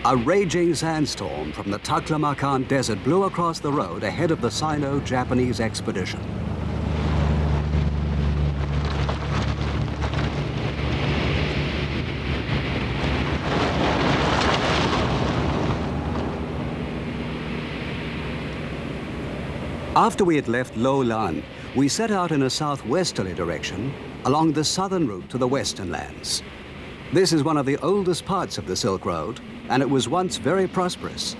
A raging sandstorm from the Taklamakan desert blew across the road ahead of the Sino-Japanese expedition. After we had left Lo Lan, we set out in a southwesterly direction along the southern route to the Western lands. This is one of the oldest parts of the Silk Road, and it was once very prosperous.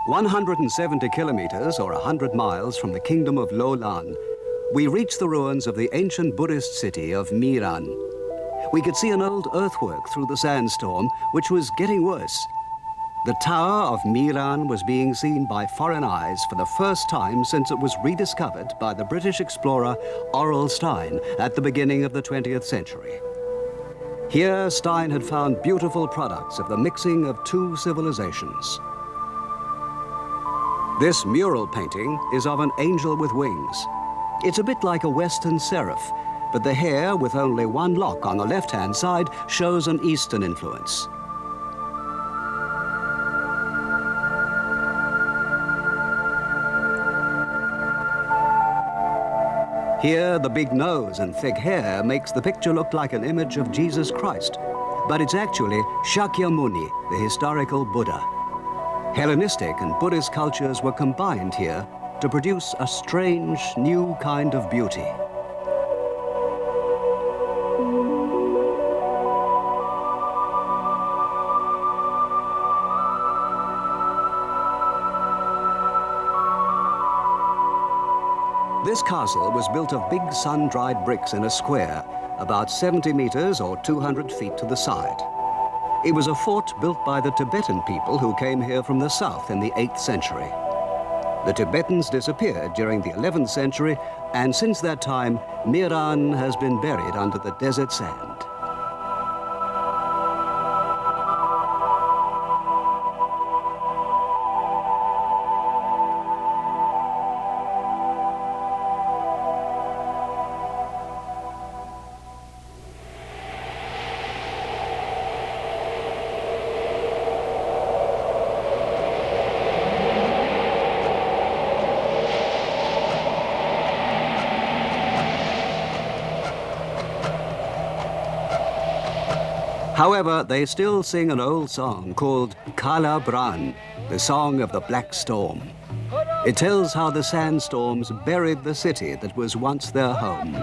"170 kilometers, or 100 miles from the kingdom of Lo Lan, we reached the ruins of the ancient Buddhist city of Miran. We could see an old earthwork through the sandstorm, which was getting worse. The Tower of Miran was being seen by foreign eyes for the first time since it was rediscovered by the British explorer Oral Stein at the beginning of the 20th century. Here, Stein had found beautiful products of the mixing of two civilizations. This mural painting is of an angel with wings. It's a bit like a Western seraph, but the hair, with only one lock on the left-hand side, shows an Eastern influence. Here, the big nose and thick hair makes the picture look like an image of Jesus Christ, but it's actually Shakyamuni, the historical Buddha. Hellenistic and Buddhist cultures were combined here to produce a strange, new kind of beauty. This castle was built of big sun-dried bricks in a square, about 70 meters or 200 feet to the side. It was a fort built by the Tibetan people who came here from the south in the 8th century. The Tibetans disappeared during the 11th century, and since that time, Miran has been buried under the desert sand. However, they still sing an old song called Kala Bran, the song of the Black Storm. It tells how the sandstorms buried the city that was once their home.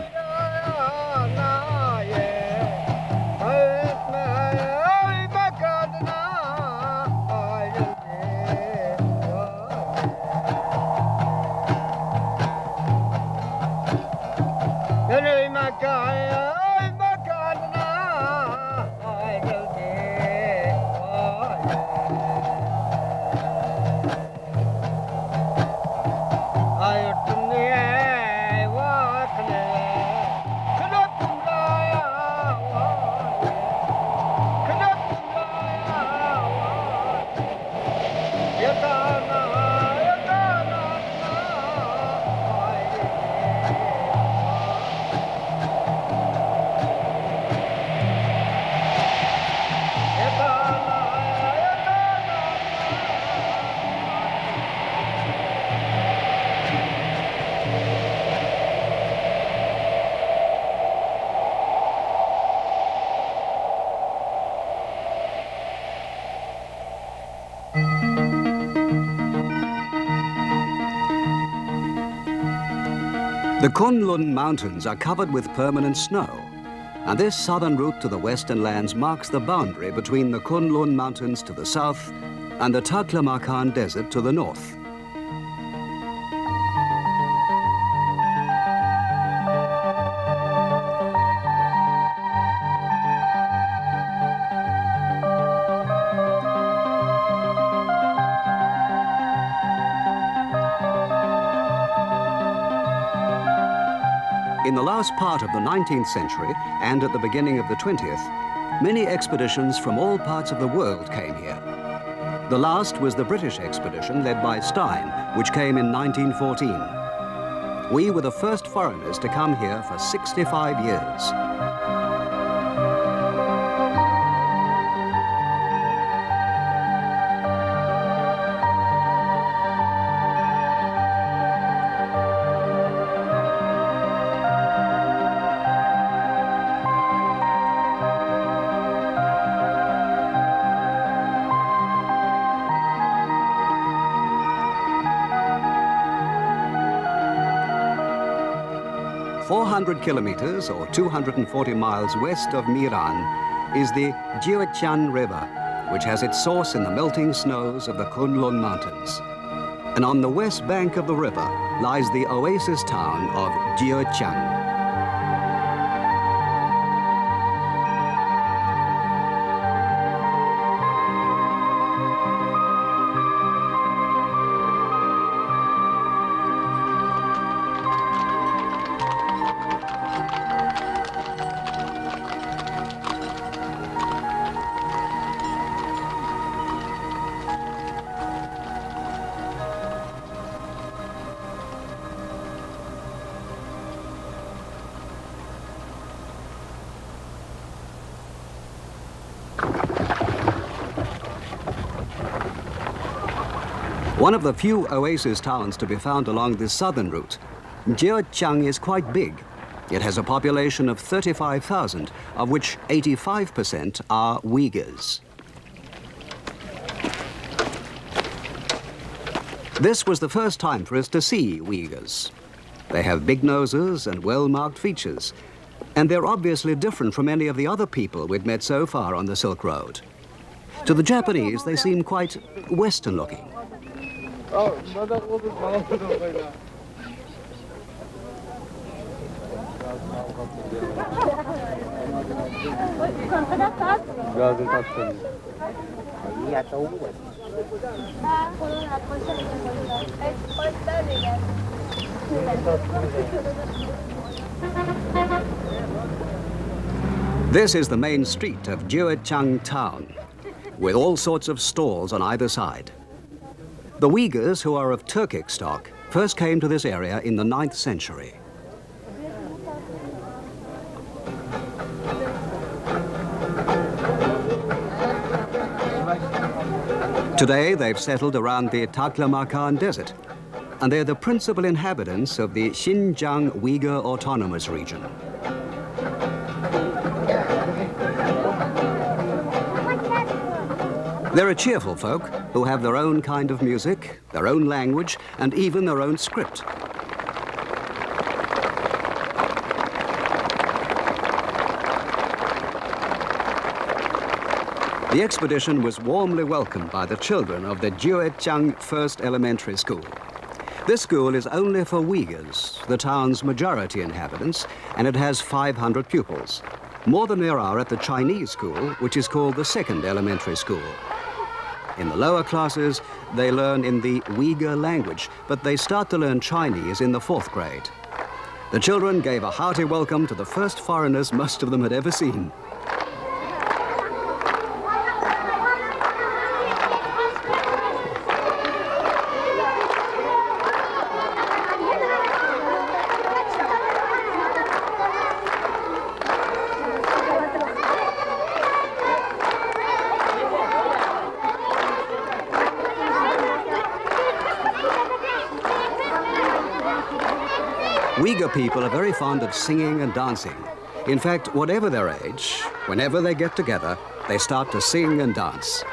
The Kunlun Mountains are covered with permanent snow, and this southern route to the Western lands marks the boundary between the Kunlun Mountains to the south and the Taklamakan Desert to the north. In the last part of the 19th century and at the beginning of the 20th, many expeditions from all parts of the world came here. The last was the British expedition led by Stein, which came in 1914. We were the first foreigners to come here for 65 years. Kilometers or 240 miles west of Miran is the Jiuetian River, which has its source in the melting snows of the Kunlun Mountains. And on the west bank of the river lies the oasis town of Jiuetian. One of the few oasis towns to be found along this southern route, Jiuetian is quite big. It has a population of 35,000, of which 85% are Uyghurs. This was the first time for us to see Uyghurs. They have big noses and well-marked features, and they're obviously different from any of the other people we'd met so far on the Silk Road. To the Japanese, they seem quite Western-looking. This is the main street of Jiuetian town, with all sorts of stalls on either side. The Uyghurs, who are of Turkic stock, first came to this area in the 9th century. Today, they've settled around the Taklamakan desert, and they're the principal inhabitants of the Xinjiang Uyghur Autonomous Region. They're a cheerful folk who have their own kind of music, their own language, and even their own script. The expedition was warmly welcomed by the children of the Jiuetian First Elementary School. This school is only for Uyghurs, the town's majority inhabitants, and it has 500 pupils, more than there are at the Chinese school, which is called the Second Elementary School. In the lower classes, they learn in the Uyghur language, but they start to learn Chinese in the 4th grade. The children gave a hearty welcome to the first foreigners most of them had ever seen. Uyghur people are very fond of singing and dancing. In fact, whatever their age, whenever they get together, they start to sing and dance.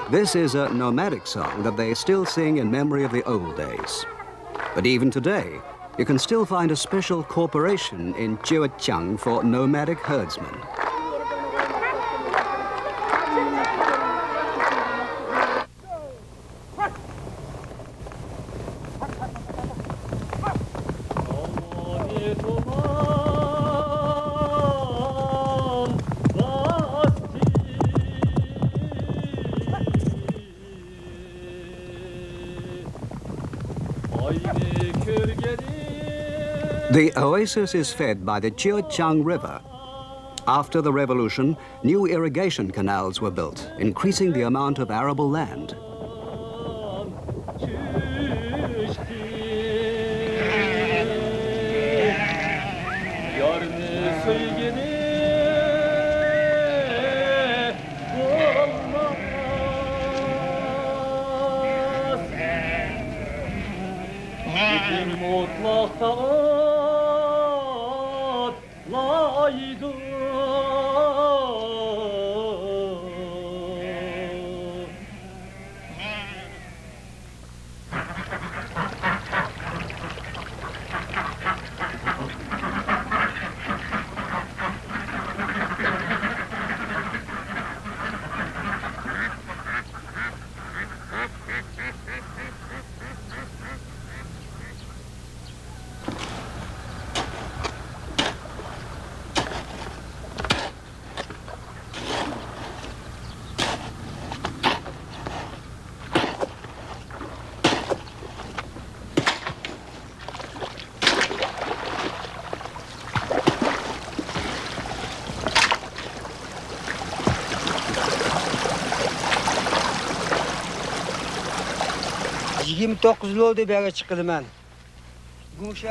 This is a nomadic song that they still sing in memory of the old days. But even today, you can still find a special corporation in Jiuetian for nomadic herdsmen. The oasis is fed by the Jiuetian River, After the revolution, new irrigation canals were built, increasing the amount of arable land.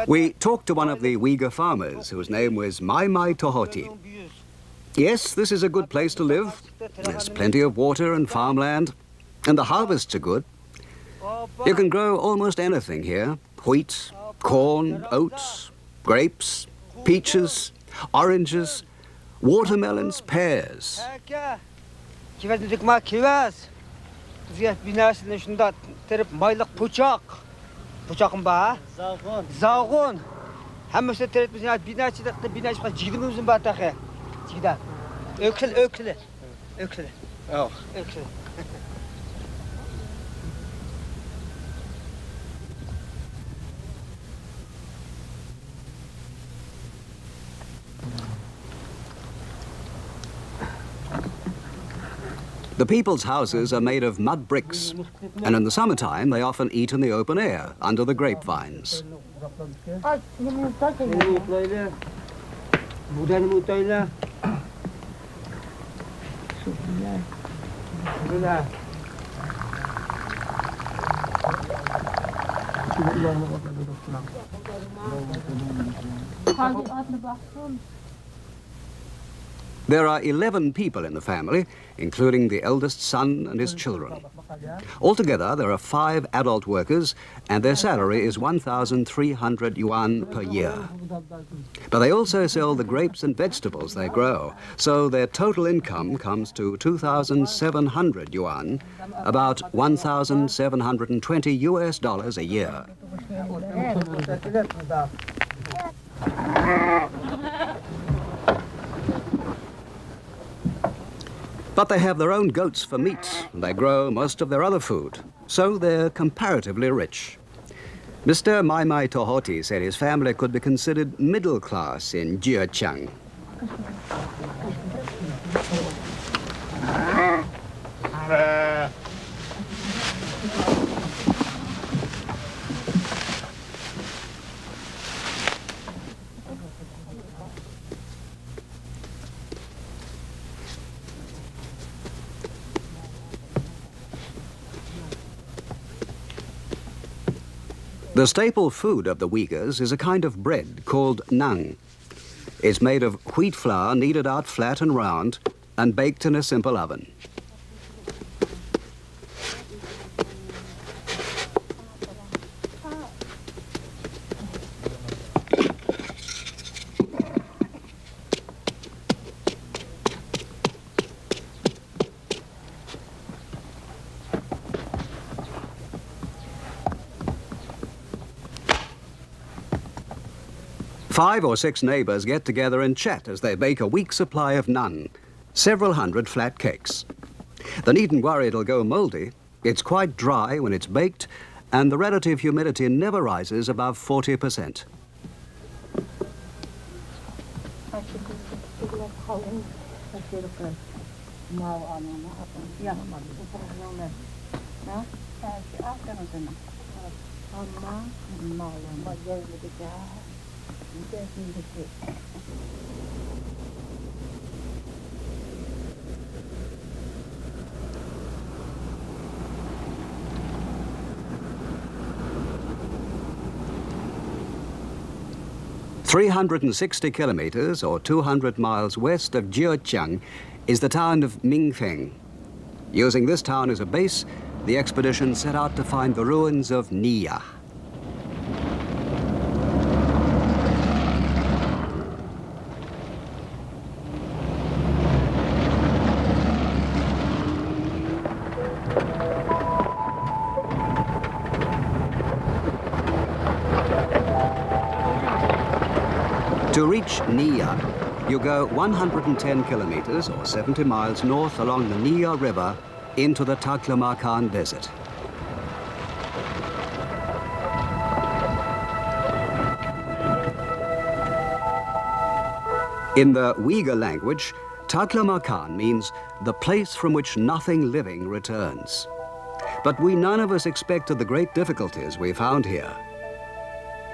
We talked to one of the Uyghur farmers whose name was Mai Tohoti. Yes, this is a good place to live. There's plenty of water and farmland, and the harvests are good. You can grow almost anything here: wheat, corn, oats, grapes, peaches, oranges, watermelons, pears. The people's houses are made of mud bricks, and in the summertime they often eat in the open air under the grapevines. There are 11 people in the family, including the eldest son and his children. Altogether, there are 5 adult workers, and their salary is 1,300 yuan per year. But they also sell the grapes and vegetables they grow, so their total income comes to 2,700 yuan, about 1,720 US dollars a year. But they have their own goats for meat, and they grow most of their other food, so they're comparatively rich. Mr. Mai Tohoti said his family could be considered middle class in Jiechang. The staple food of the Uyghurs is a kind of bread called nang. It's made of wheat flour kneaded out flat and round and baked in a simple oven. Five or six neighbors get together and chat as they bake a week's supply of naan, several hundred flat cakes. They needn't worry it'll go moldy. It's quite dry when it's baked, and the relative humidity never rises above 40%. 360 kilometers, or 200 miles west of Jiuqiang, is the town of Mingfeng. Using this town as a base, the expedition set out to find the ruins of Niya. To reach Niya, you go 110 kilometers, or 70 miles north along the Niya River into the Taklamakan desert. In the Uyghur language, Taklamakan means the place from which nothing living returns. But we none of us expected the great difficulties we found here.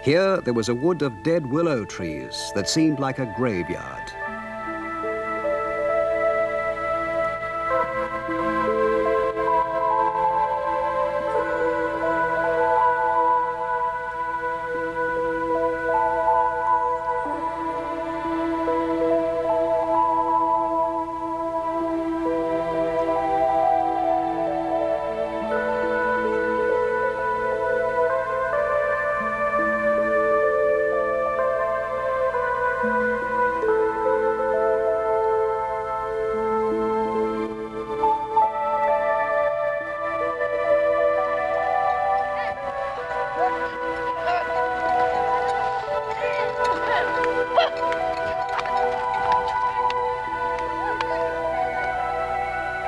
Here, there was a wood of dead willow trees that seemed like a graveyard.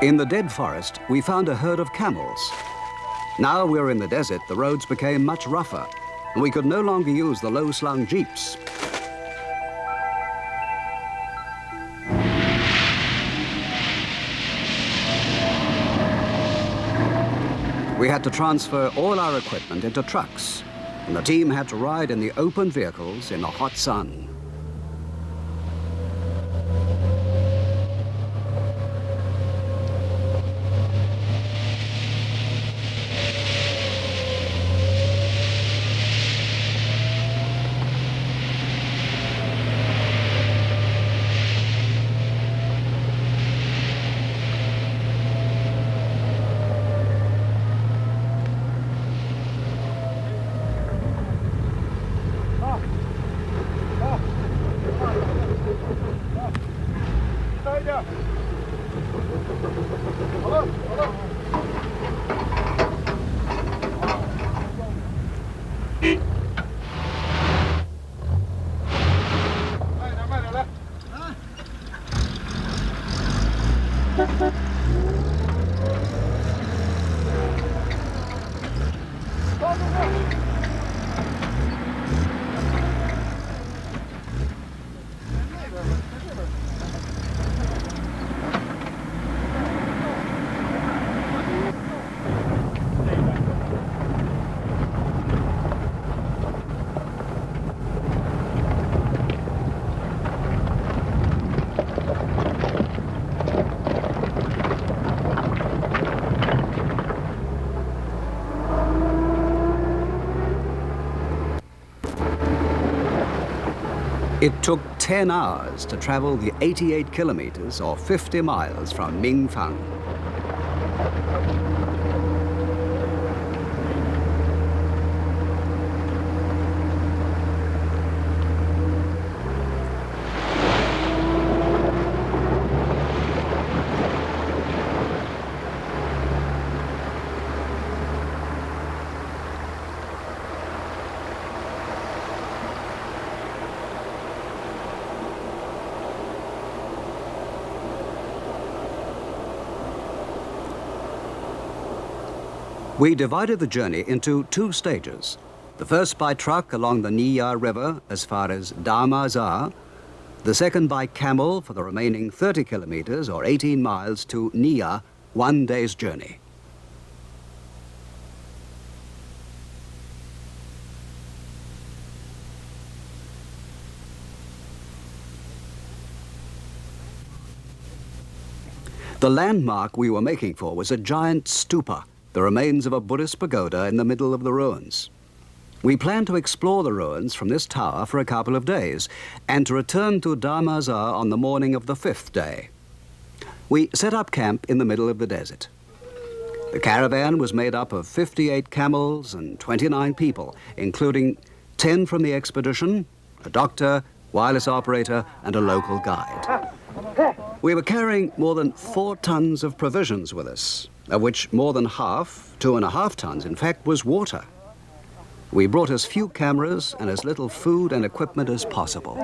In the dead forest, we found a herd of camels. Now we're in the desert, the roads became much rougher, and we could no longer use the low-slung jeeps. We had to transfer all our equipment into trucks, and the team had to ride in the open vehicles in the hot sun. It took 10 hours to travel the 88 kilometers, or 50 miles, from Mingfeng. We divided the journey into 2 stages. The first by truck along the Niya River as far as Damazar, the second by camel for the remaining 30 kilometers, or 18 miles, to Niya, 1 day's journey. The landmark we were making for was a giant stupa, the remains of a Buddhist pagoda in the middle of the ruins. We planned to explore the ruins from this tower for a couple of days and to return to Darmazar on the morning of the 5th day. We set up camp in the middle of the desert. The caravan was made up of 58 camels and 29 people, including 10 from the expedition, a doctor, wireless operator, and a local guide. We were carrying more than 4 tons of provisions with us, of which more than half, 2.5 tons in fact, was water. We brought as few cameras and as little food and equipment as possible.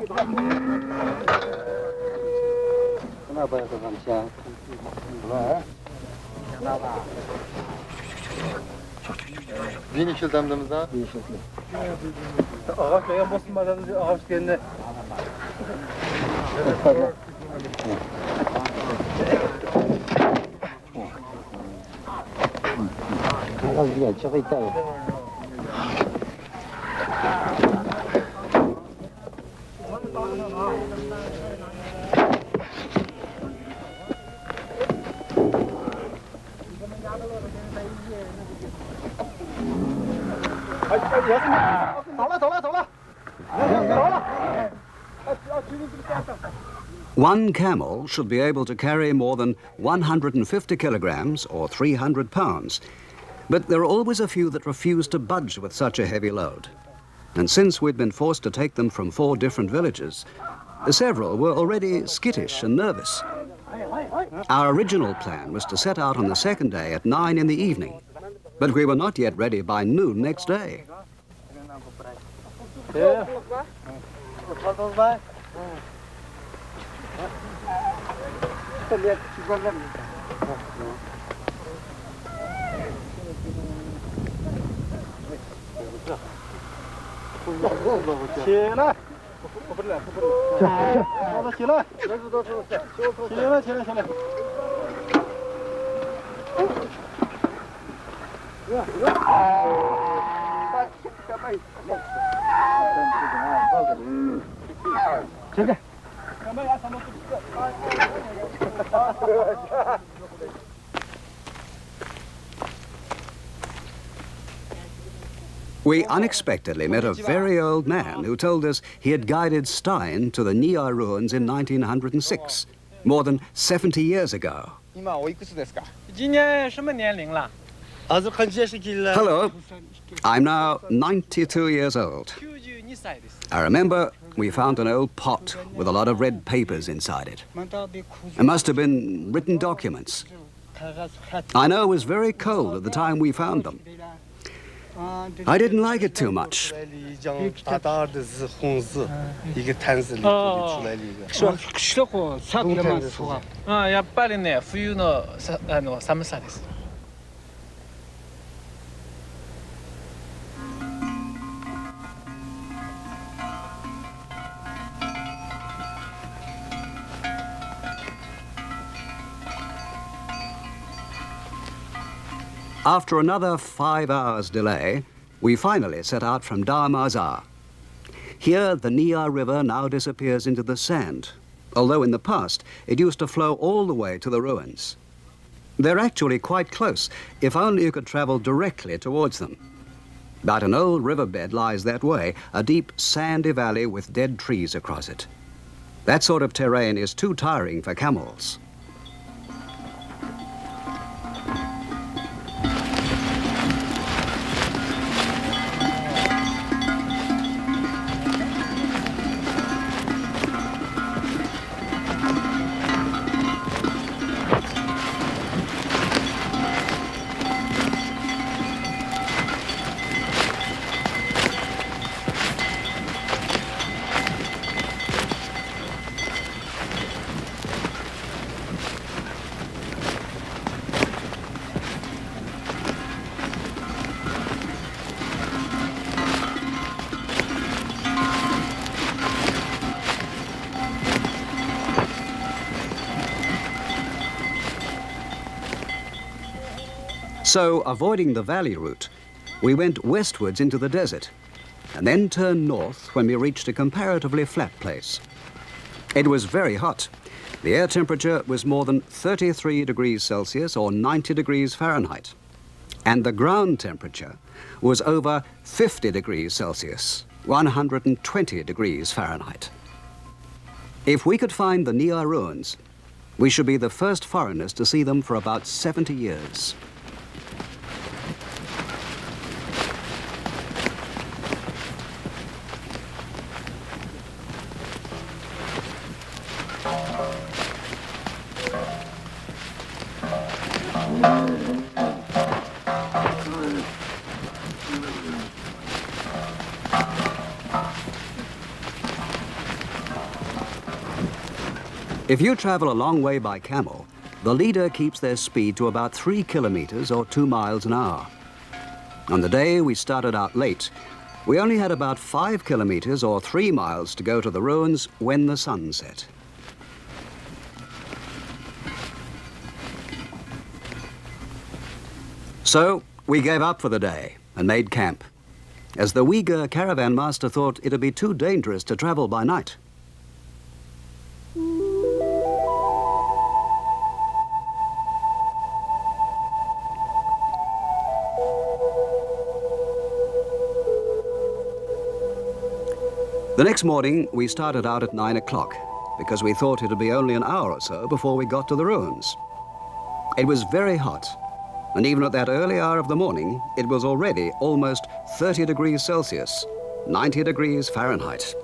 One camel should be able to carry more than 150 kilograms or 300 pounds. But there are always a few that refuse to budge with such a heavy load. And since we'd been forced to take them from 4 different villages, several were already skittish and nervous. Our original plan was to set out on the 2nd day at 9 in the evening, but we were not yet ready by noon next day. We unexpectedly met a very old man who told us he had guided Stein to the Nia ruins in 1906, more than 70 years ago. Hello, I'm now 92 years old. I remember we found an old pot with a lot of red papers inside it. It must have been written documents. I know it was very cold at the time we found them. I didn't like it too much. After another 5 hours delay, we finally set out from Darmazar. Here, the Nia River now disappears into the sand, although in the past it used to flow all the way to the ruins. They're actually quite close, if only you could travel directly towards them. But an old riverbed lies that way, a deep sandy valley with dead trees across it. That sort of terrain is too tiring for camels. So, avoiding the valley route, we went westwards into the desert and then turned north when we reached a comparatively flat place. It was very hot. The air temperature was more than 33 degrees Celsius or 90 degrees Fahrenheit. And the ground temperature was over 50 degrees Celsius, 120 degrees Fahrenheit. If we could find the Nia ruins, we should be the first foreigners to see them for about 70 years. If you travel a long way by camel, the leader keeps their speed to about 3 kilometers or 2 miles an hour. On the day we started out late, we only had about 5 kilometers or 3 miles to go to the ruins when the sun set. So we gave up for the day and made camp, as the Uyghur caravan master thought it'd be too dangerous to travel by night. The next morning, we started out at 9 o'clock because we thought it'd be only an hour or so before we got to the ruins. It was very hot, and even at that early hour of the morning, it was already almost 30 degrees Celsius, 90 degrees Fahrenheit.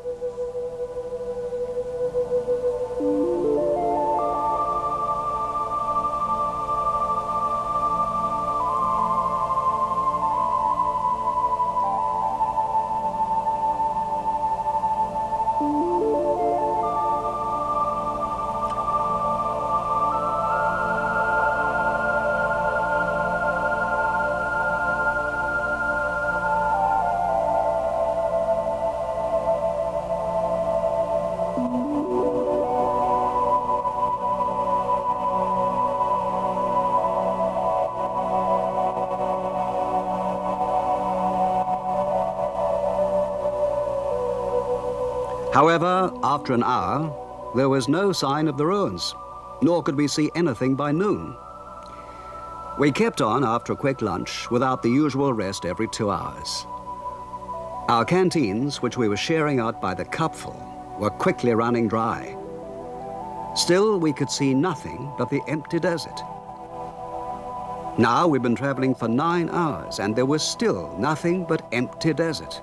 However, after an hour, there was no sign of the ruins, nor could we see anything by noon. We kept on after a quick lunch without the usual rest every 2 hours. Our canteens, which we were sharing out by the cupful, were quickly running dry. Still, we could see nothing but the empty desert. Now we've been traveling for 9 hours and there was still nothing but empty desert.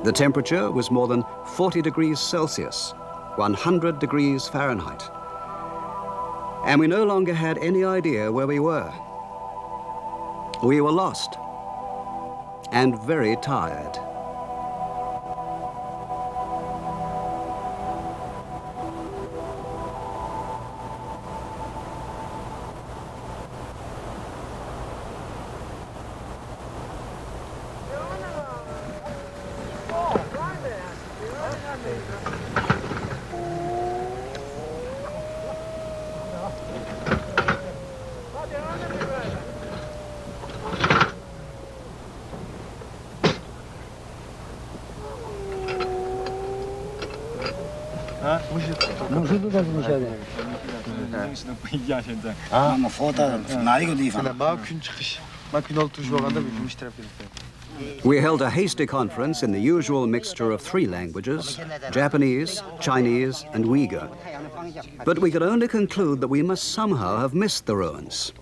The temperature was more than 40 degrees Celsius, 100 degrees Fahrenheit. And we no longer had any idea where we were. We were lost and very tired. We held a hasty conference in the usual mixture of 3 languages, Japanese, Chinese, and Uyghur. But we could only conclude that we must somehow have missed the ruins.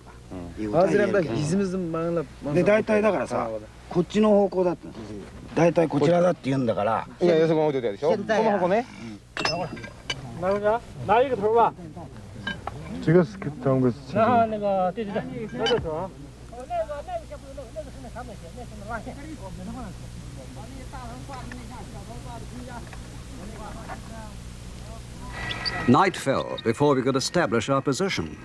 こっちの方向だった。だいたいこちらだって言うんだから。いや、そこ置いてあるでしょ。この方向ね。拿一个头吧。这个是当个是。那个对对对，那个头。Night fell before we could establish our position.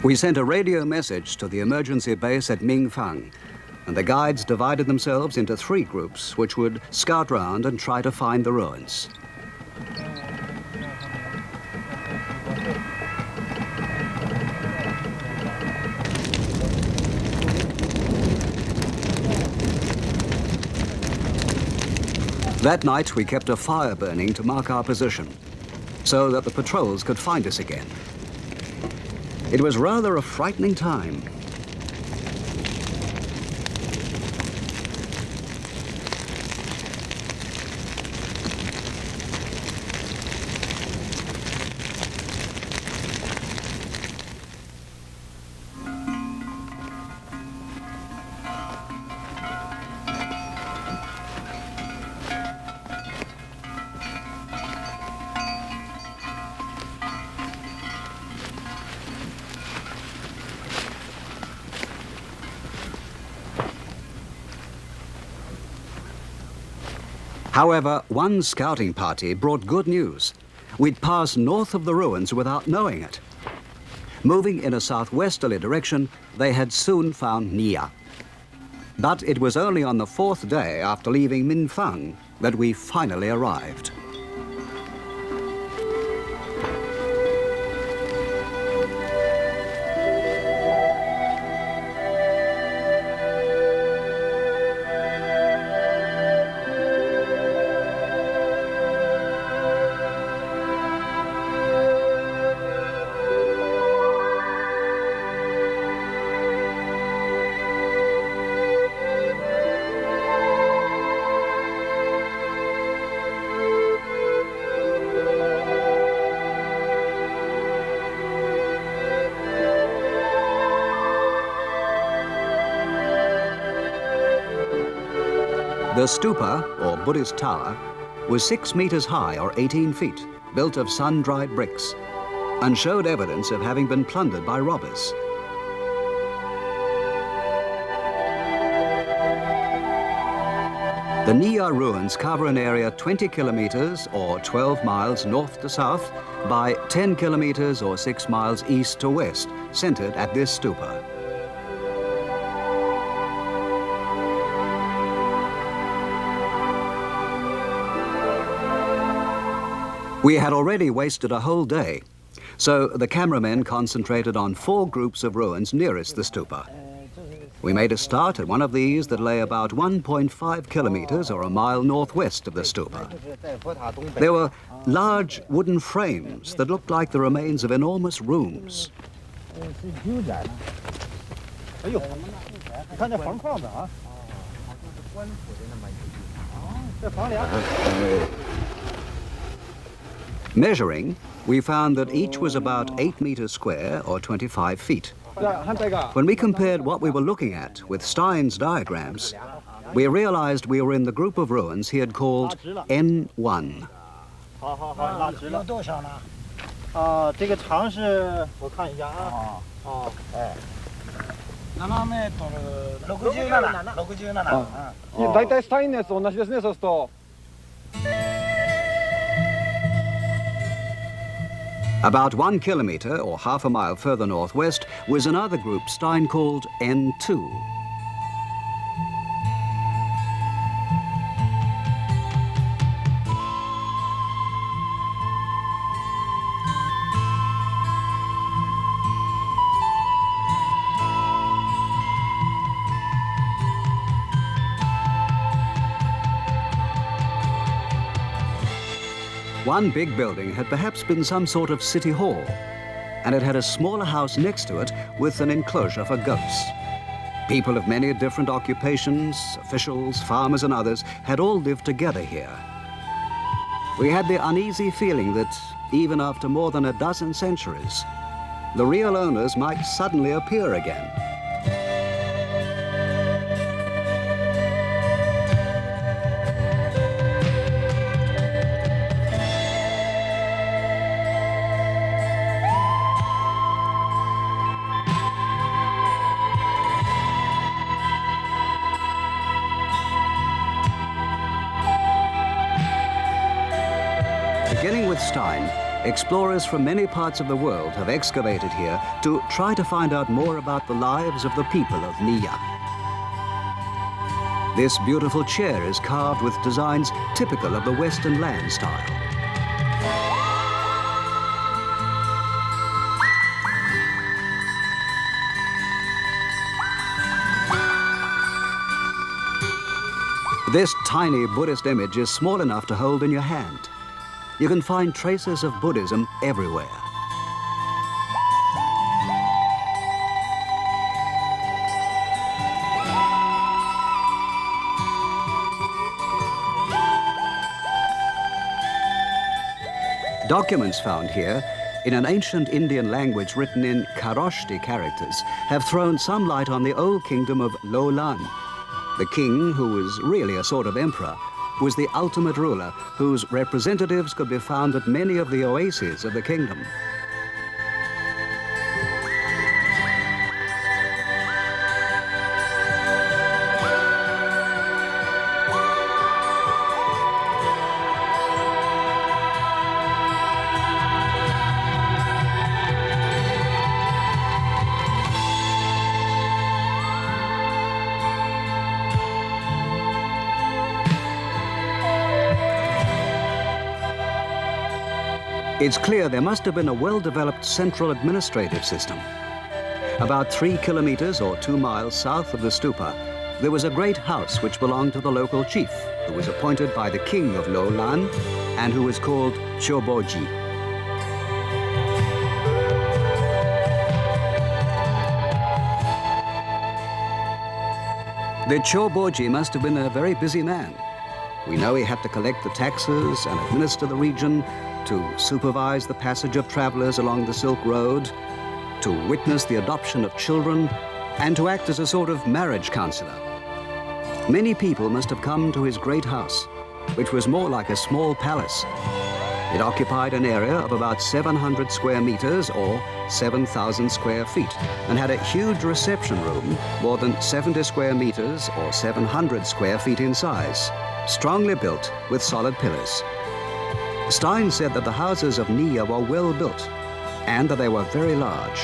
We sent a radio message to the emergency base at Mingfang, and the guides divided themselves into 3 groups which would scout round and try to find the ruins. That night we kept a fire burning to mark our position. so that the patrols could find us again. It was rather a frightening time. However, one scouting party brought good news. We'd passed north of the ruins without knowing it. Moving in a southwesterly direction, they had soon found Nia. But it was only on the fourth day after leaving Minfang that we finally arrived. The stupa, or Buddhist tower, was 6 meters high or 18 feet, built of sun-dried bricks, and showed evidence of having been plundered by robbers. The Nia ruins cover an area 20 kilometers or 12 miles north to south by 10 kilometers or 6 miles east to west, centered at this stupa. We had already wasted a whole day, so the cameramen concentrated on 4 groups of ruins nearest the stupa. We made a start at one of these that lay about 1.5 kilometers or a mile northwest of the stupa. There were large wooden frames that looked like the remains of enormous rooms. Measuring, we found that each was about 8 meters square or 25 feet. When we compared what we were looking at with Stein's diagrams, we realized we were in the group of ruins he had called N1. About 1 kilometer, or half a mile further northwest, was another group Stein called N2. One big building had perhaps been some sort of city hall, and it had a smaller house next to it with an enclosure for goats. People of many different occupations, officials, farmers and others, had all lived together here. We had the uneasy feeling that, even after more than a dozen centuries, the real owners might suddenly appear again. Beginning with Stein, explorers from many parts of the world have excavated here to try to find out more about the lives of the people of Nia. This beautiful chair is carved with designs typical of the Western land style. This tiny Buddhist image is small enough to hold in your hand. you can find traces of Buddhism everywhere. Documents found here, in an ancient Indian language written in Kharoshti characters, have thrown some light on the old kingdom of Lo Lan. The king, who was really a sort of emperor, was the ultimate ruler whose representatives could be found at many of the oases of the kingdom. It's clear there must have been a well-developed central administrative system. About 3 kilometers or 2 miles south of the stupa, there was a great house which belonged to the local chief, who was appointed by the king of Lo Lan and who was called Choboji. The Choboji must have been a very busy man. We know he had to collect the taxes and administer the region, to supervise the passage of travelers along the Silk Road, to witness the adoption of children, and to act as a sort of marriage counselor. Many people must have come to his great house, which was more like a small palace. It occupied an area of about 700 square meters or 7,000 square feet and had a huge reception room, more than 70 square meters or 700 square feet in size, strongly built with solid pillars. Stein said that the houses of Nia were well built and that they were very large.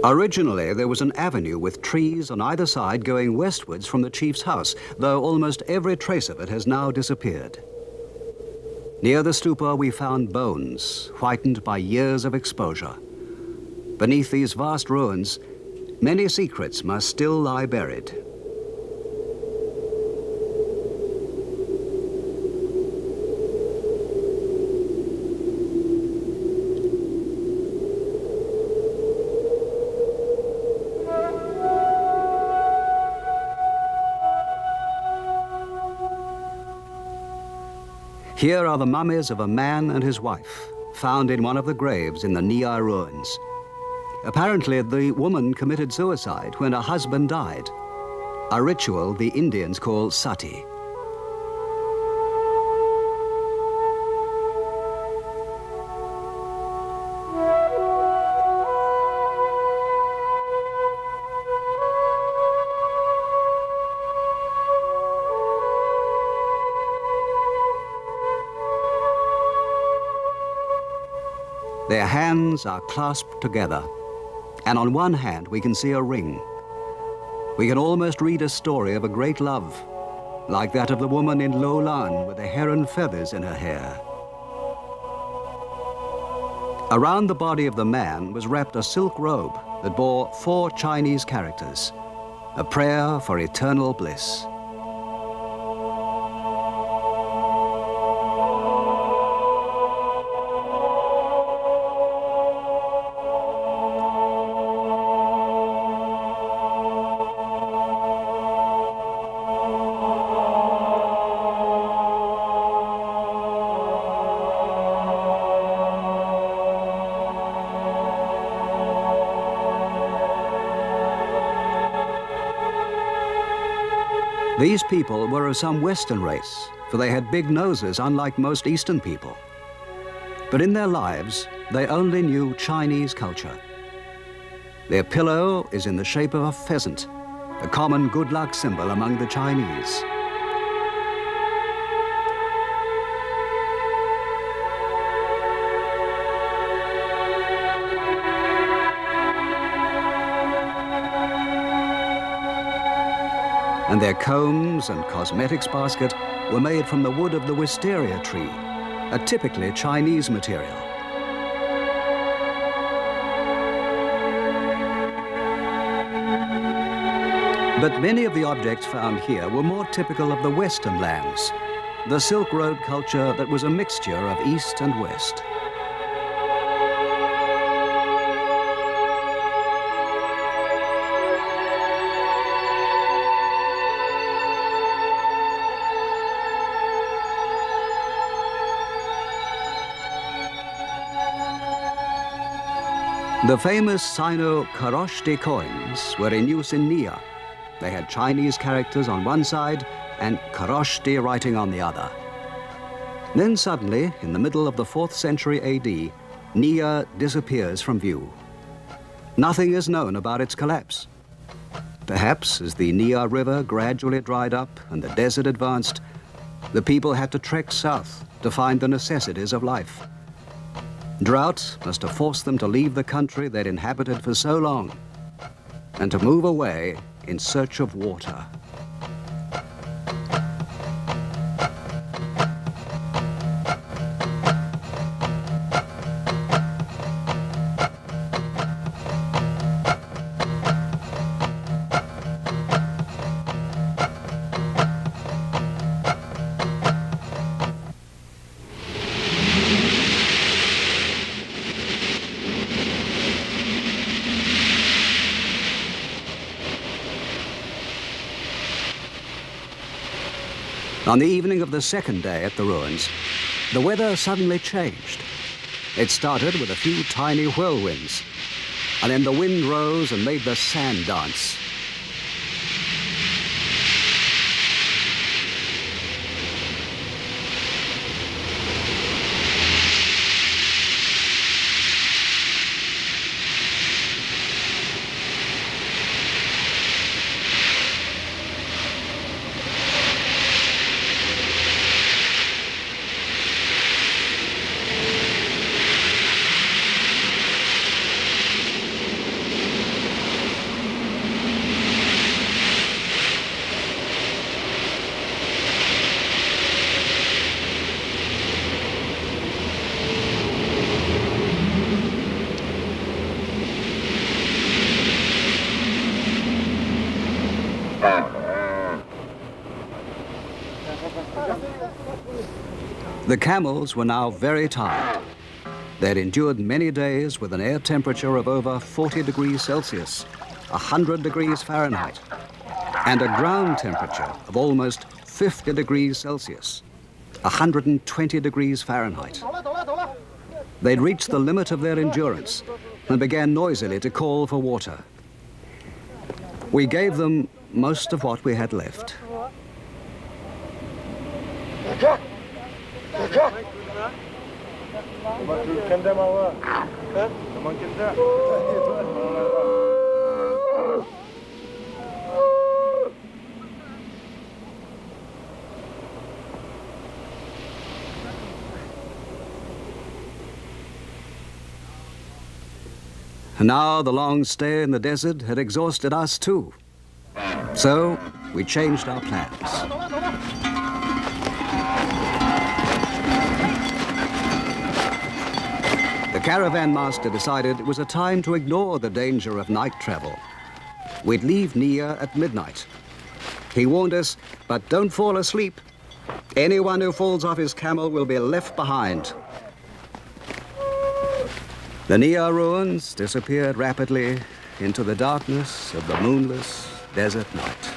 Originally, there was an avenue with trees on either side going westwards from the chief's house, though almost every trace of it has now disappeared. Near the stupa, we found bones, whitened by years of exposure. Beneath these vast ruins, many secrets must still lie buried. Here are the mummies of a man and his wife, found in one of the graves in the Nia ruins. Apparently, the woman committed suicide when her husband died, a ritual the Indians call sati. Their hands are clasped together, and on one hand we can see a ring. We can almost read a story of a great love, like that of the woman in Lo Lan with the heron feathers in her hair. Around the body of the man was wrapped a silk robe that bore 4 Chinese characters, a prayer for eternal bliss. These people were of some Western race, for they had big noses, unlike most Eastern people. But in their lives, they only knew Chinese culture. Their pillow is in the shape of a pheasant, a common good luck symbol among the Chinese. And their combs and cosmetics basket were made from the wood of the wisteria tree, a typically Chinese material. But many of the objects found here were more typical of the Western lands, the Silk Road culture that was a mixture of East and West. The famous Sino-Kharoshthi coins were in use in Nia. They had Chinese characters on one side and Kharoshthi writing on the other. Then suddenly, in the middle of the 4th century AD, Nia disappears from view. Nothing is known about its collapse. Perhaps as the Nia River gradually dried up and the desert advanced, the people had to trek south to find the necessities of life. Drought must have forced them to leave the country they'd inhabited for so long and to move away in search of water. On the evening of the 2nd day at the ruins, the weather suddenly changed. It started with a few tiny whirlwinds, and then the wind rose and made the sand dance. The camels were now very tired. They had endured many days with an air temperature of over 40 degrees Celsius, 100 degrees Fahrenheit, and a ground temperature of almost 50 degrees Celsius, 120 degrees Fahrenheit. They'd reached the limit of their endurance and began noisily to call for water. We gave them most of what we had left. Now the long stay in the desert had exhausted us too. So we changed our plans. The caravan master decided it was a time to ignore the danger of night travel. We'd leave Nia at midnight. He warned us, but don't fall asleep. Anyone who falls off his camel will be left behind. The Nia ruins disappeared rapidly into the darkness of the moonless desert night.